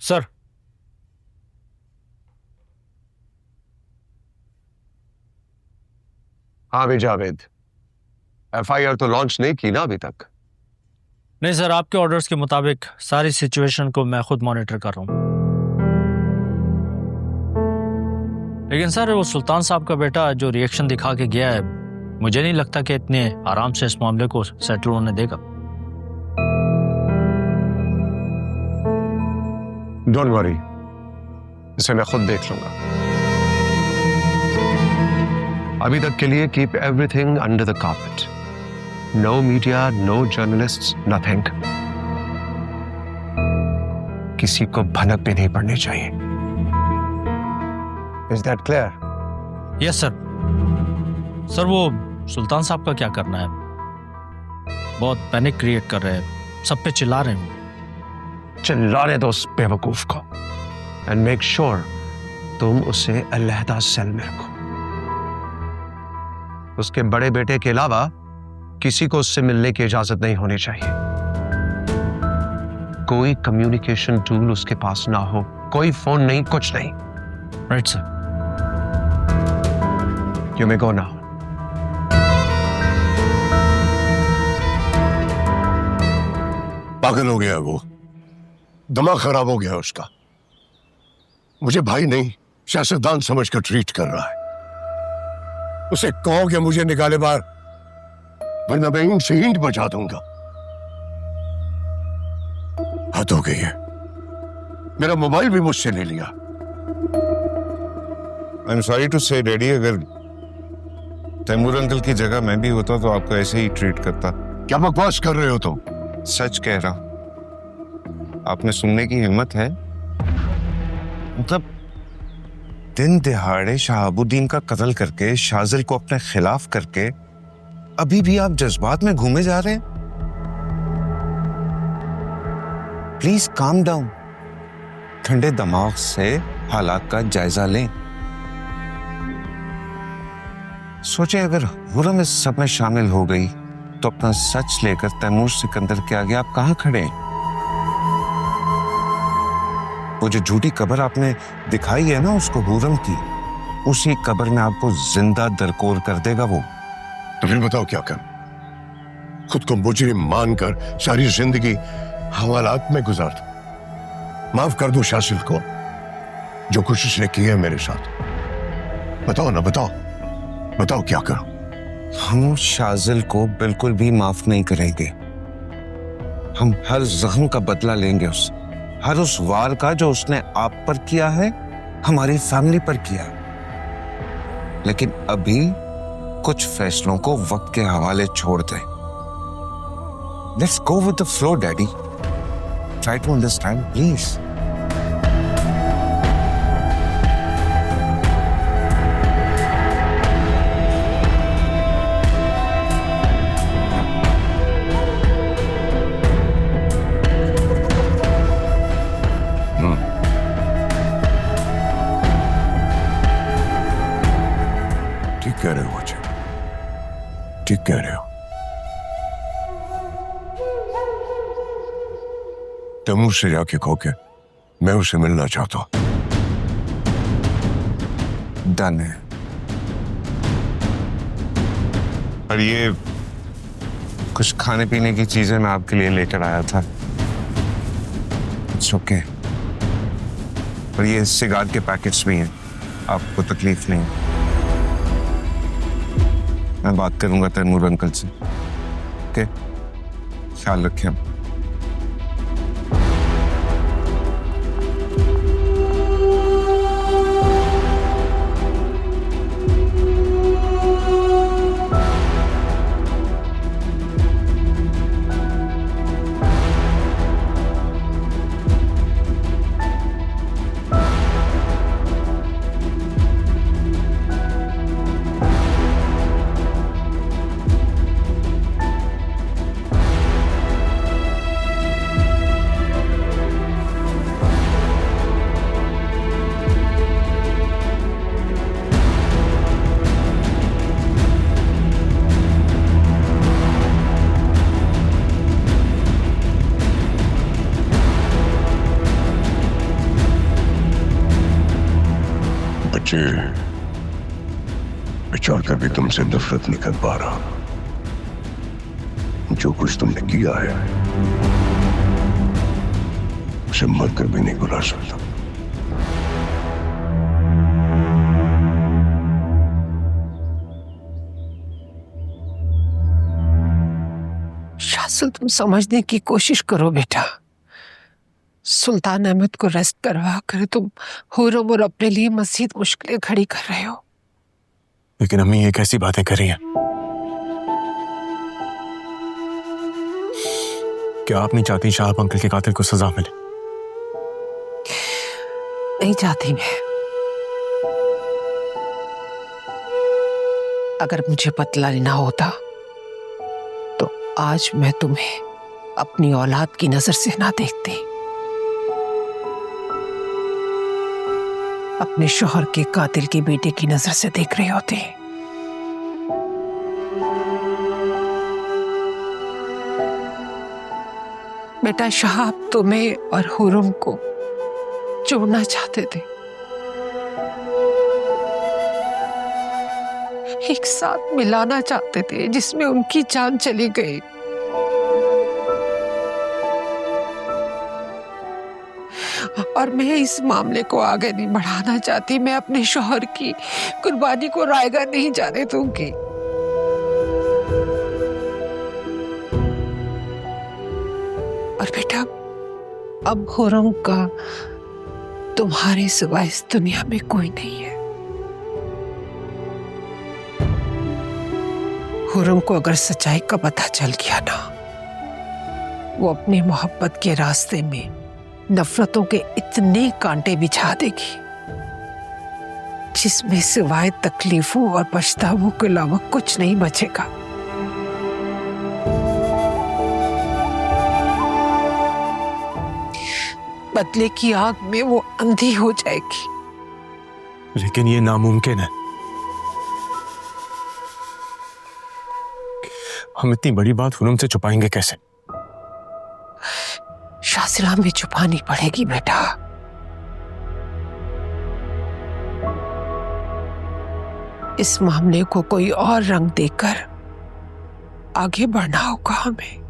Sir, हाँ भी Javed, FIR तो लॉन्च नहीं की ना अभी तक? नहीं सर, आपके ऑर्डर्स के मुताबिक सारी सिचुएशन को मैं खुद मॉनिटर कर रहा हूँ। लेकिन सर, वो सुल्तान साहब का बेटा जो रिएक्शन दिखा के गया है, मुझे नहीं लगता कि इतने आराम से इस मामले को सेटल होने देगा। डोंट वरी, इसे मैं खुद देख लूंगा। अभी तक के लिए keep everything under the carpet. No media, no journalists, nothing. किसी को भनक भी नहीं पड़नी चाहिए। Is that clear? Yes sir. Sir, वो सुल्तान साहब का क्या करना है? बहुत पैनिक क्रिएट कर रहे हैं, सब पे चिल्ला रहे हैं। चिल्लाने दो उस बेवकूफ को, एंड मेक श्योर तुम उसे अलहदा सेल में रखो। उसके बड़े बेटे के अलावा किसी को उससे मिलने की इजाजत नहीं होनी चाहिए। कोई कम्युनिकेशन टूल उसके पास ना हो, कोई फोन नहीं, कुछ नहीं। Right sir. You may go now. पागल हो गया वो, दिमाग खराब हो गया उसका। मुझे भाई नहीं सियासतदान समझकर ट्रीट कर रहा है। उसे कहो कि मुझे निकाले बाहर, वरना मैं ईंट से ईंट बचा दूंगा। हद हो गई है। मेरा मोबाइल भी मुझसे ले लिया। आई एम सॉरी टू से डैडी, अगर तैमूर अंकल की जगह मैं भी होता तो आपको ऐसे ही ट्रीट करता। क्या बकवास कर रहे हो तुम? सच कह रहा हूं। आपने सुनने की हिम्मत है? मतलब दिन दिहाड़े शहाबुद्दीन का कत्ल करके, शाजिल को अपने खिलाफ करके, अभी भी आप जज्बात में घूमे जा रहे हैं। Please calm down. ठंडे दिमाग से हालात का जायजा लें। सोचे अगर हुरम इस सब में शामिल हो गई तो अपना सच लेकर तैमूर सिकंदर के आगे आप कहां खड़े हैं? वो जो झूठी कब्र आपने दिखाई है ना उसको हुरम की, उसी कब्र में आपको जिंदा दरकोर कर देगा वो। तो फिर बताओ क्या कर? खुद को मुजरिम मानकर सारी जिंदगी हवालात में गुजार दो। माफ कर दो शासिल को, जो कुछ उसने किया है मेरे साथ। बताओ ना, बताओ बताओ क्या करो? हम शाजिल को बिल्कुल भी माफ नहीं करेंगे। हम हर जख्म का बदला लेंगे उससे, हर उस वार का जो उसने आप पर किया है, हमारी फैमिली पर किया। लेकिन अभी कुछ फैसलों को वक्त के हवाले छोड़ दें। Let's go with the flow daddy. Try to understand please. ठीक कह रहे हो अजय, ठीक कह रहे हो। तैमूर से जाके कहो के मैं उसे मिलना चाहता हूं। डन है। और ये कुछ खाने पीने की चीजें मैं आपके लिए लेकर आया था। It's okay. और ये सिगार के पैकेट्स भी हैं, आपको तकलीफ नहीं। मैं बात करूंगा तैमूर अंकल से। ओके, ख्याल रखें। मुझे विचार कर भी तुमसे नफरत नहीं कर पा रहा। जो कुछ तुमने किया है उसे मरकर भी नहीं भुला सकता। शाजुल, तुम समझने की कोशिश करो बेटा। सुल्तान अहमद को रेस्ट करवा कर तुम हुर्रम और अपने लिए मजीद मुश्किलें खड़ी कर रहे हो। लेकिन अम्मी ये कैसी बातें कर रही हैं? क्या आप नहीं चाहती शाह अंकल के कातिल को सजा मिले? नहीं चाहती मैं। अगर मुझे बदला लेना होता तो आज मैं तुम्हें अपनी औलाद की नजर से ना देखती, अपने शौहर के कातिल के बेटे की नजर से देख रही होती। बेटा, शाह तुम्हें और हुर्रम को जोड़ना चाहते थे, एक साथ मिलाना चाहते थे जिसमें उनकी जान चली गई। और मैं इस मामले को आगे नहीं बढ़ाना चाहती। मैं अपने शौहर की कुर्बानी को रायगा नहीं जाने दूंगी। और बेटा, अब हुर्रम का तुम्हारे सिवा इस दुनिया में कोई नहीं है। हुर्रम को अगर सच्चाई का पता चल गया ना, वो अपनी मोहब्बत के रास्ते में नफरतों के इतने कांटे बिछा देगी जिसमें सिवाय तकलीफों और पछतावों के अलावा कुछ नहीं बचेगा। बदले की आग में वो अंधी हो जाएगी। लेकिन ये नामुमकिन है। हम इतनी बड़ी बात हुर्रम से छुपाएंगे कैसे? शासिला में छुपानी पड़ेगी बेटा। इस मामले को कोई और रंग देकर आगे बढ़ना होगा हमें।